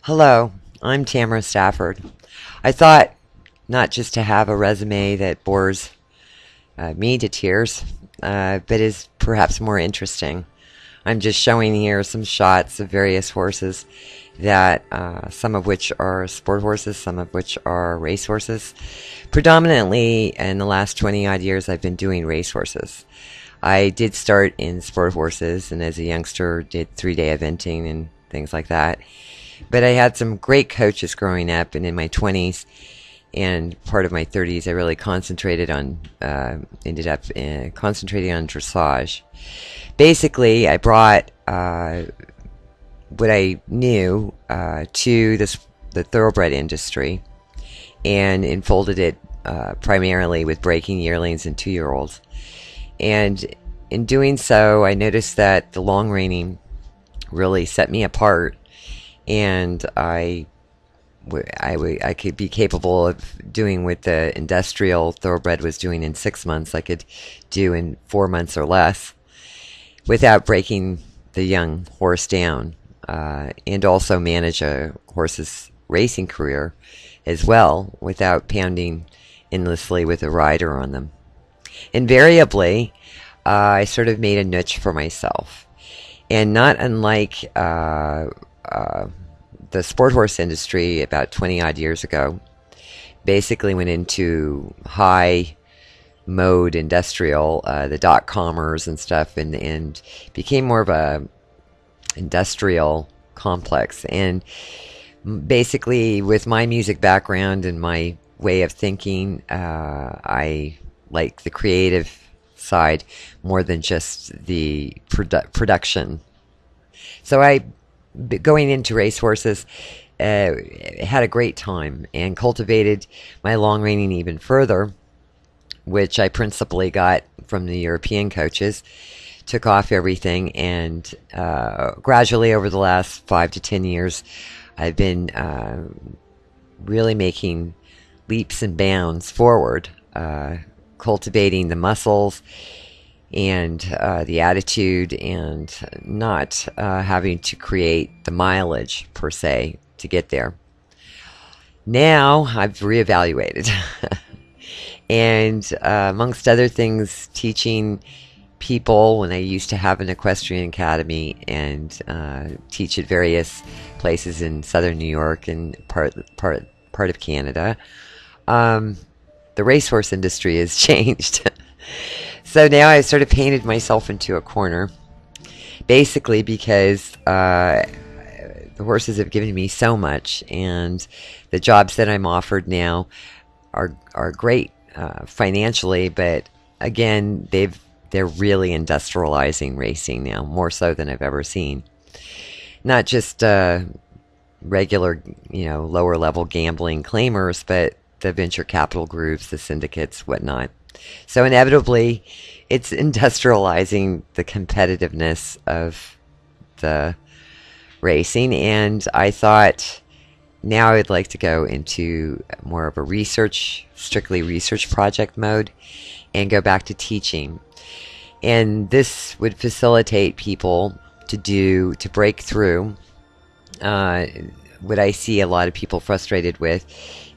Hello, I'm Tamara Stafford. I thought not just to have a resume that bores me to tears, but is perhaps more interesting. I'm just showing here some shots of various horses that some of which are sport horses, some of which are race horses. Predominantly in the last 20 odd years, I've been doing race horses. I did start in sport horses and as a youngster did 3-day eventing and things like that. But I had some great coaches growing up, and in my 20s and part of my 30s, I really concentrated on, ended up concentrating on dressage. Basically, I brought what I knew to the thoroughbred industry and enfolded it primarily with breaking yearlings and 2-year-olds. And in doing so, I noticed that the long reining really set me apart. And I could be capable of doing what the industrial thoroughbred was doing in 6 months. I could do in 4 months or less without breaking the young horse down, and also manage a horse's racing career as well without pounding endlessly with a rider on them. Invariably, I sort of made a niche for myself, and not unlike the sport horse industry about 20 odd years ago basically went into high mode industrial, the dot-commers and stuff, and became more of a industrial complex. And basically with my music background and my way of thinking, I like the creative side more than just the production. So going into racehorses, had a great time and cultivated my long reining even further, which I principally got from the European coaches. Took off everything, and gradually over the last 5 to 10 years, I've been really making leaps and bounds forward, cultivating the muscles and the attitude, and not having to create the mileage per se to get there. Now I've reevaluated and amongst other things, teaching people when I used to have an equestrian academy and teach at various places in southern New York and part of Canada. The racehorse industry has changed. So now I've sort of painted myself into a corner, basically because the horses have given me so much, and the jobs that I'm offered now are great financially, but again, they're really industrializing racing now, more so than I've ever seen. Not just regular, lower level gambling claimers, but the venture capital groups, the syndicates, whatnot. So inevitably, it's industrializing the competitiveness of the racing, and I thought now I'd like to go into more of a strictly research project mode and go back to teaching. And this would facilitate people to break through what I see a lot of people frustrated with,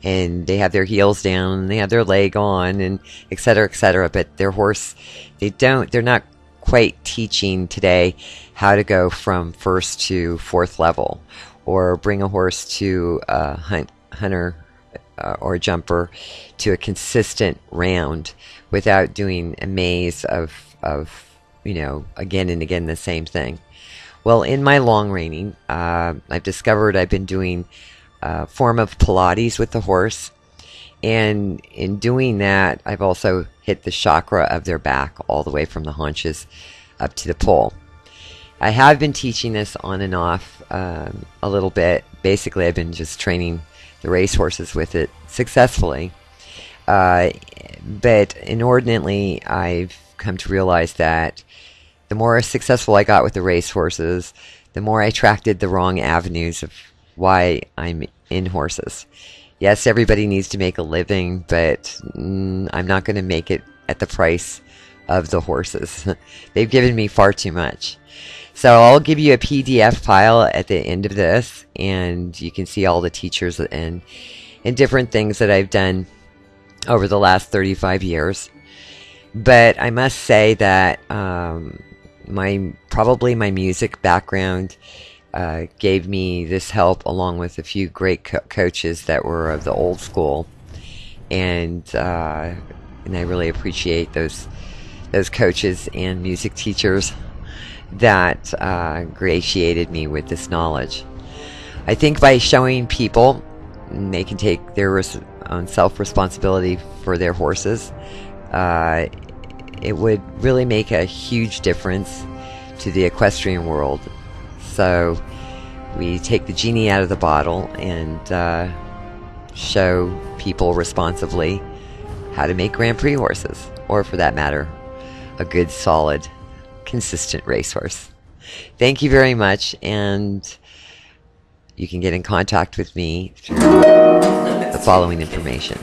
and they have their heels down and they have their leg on and et cetera, but their horse, they're not quite teaching today how to go from first to fourth level, or bring a horse to a hunter or jumper to a consistent round without doing a maze of again and again the same thing. Well, in my long reining, I've discovered I've been doing a form of Pilates with the horse, and in doing that, I've also hit the chakra of their back all the way from the haunches up to the pole. I have been teaching this on and off a little bit. Basically, I've been just training the race horses with it successfully, but inordinately, I've come to realize that the more successful I got with the race horses, the more I attracted the wrong avenues of why I'm in horses. Yes, everybody needs to make a living, but I'm not going to make it at the price of the horses. They've given me far too much. So I'll give you a PDF file at the end of this, and you can see all the teachers and different things that I've done over the last 35 years. But I must say that probably my music background gave me this help, along with a few great coaches that were of the old school, and I really appreciate those coaches and music teachers that gratiated me with this knowledge. I think by showing people they can take their own self-responsibility for their horses, it would really make a huge difference to the equestrian world. So we take the genie out of the bottle and show people responsibly how to make Grand Prix horses, or for that matter, a good, solid, consistent racehorse. Thank you very much, and you can get in contact with me through the following information.